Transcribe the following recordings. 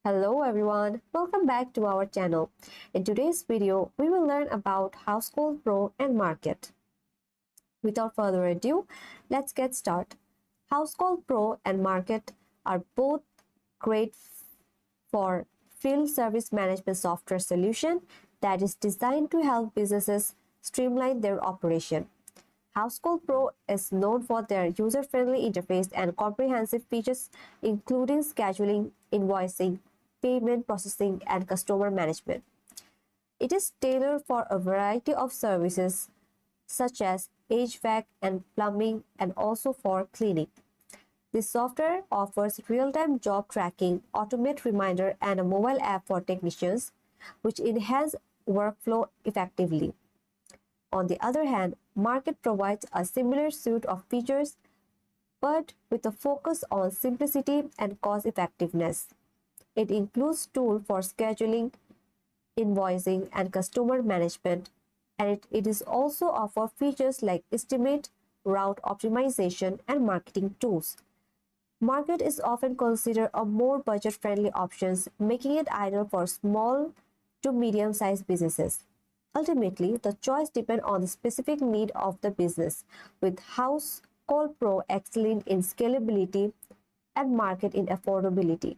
Hello everyone, welcome back to our channel. In today's video, we will learn about Housecall Pro and Markate. Without further ado, let's get started. Housecall Pro and Markate are both great for field service management software solution that is designed to help businesses streamline their operation. Housecall Pro is known for their user-friendly interface and comprehensive features including scheduling, invoicing, payment processing, and customer management. It is tailored for a variety of services such as HVAC and plumbing and also for cleaning. This software offers real-time job tracking, automated reminder, and a mobile app for technicians, which enhance workflow effectively. On the other hand, Markate provides a similar suite of features, but with a focus on simplicity and cost effectiveness. It includes tools for scheduling, invoicing, and customer management, and it is also offer features like estimate, route optimization, and marketing tools. Markate is often considered a more budget-friendly option, making it ideal for small to medium-sized businesses. Ultimately, the choice depends on the specific need of the business, with Housecall Pro excelling in scalability and Markate in affordability.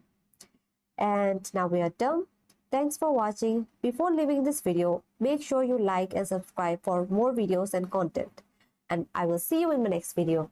And now we are done. Thanks for watching. Before leaving this video, make sure you like and subscribe for more videos and content. And I will see you in my next video.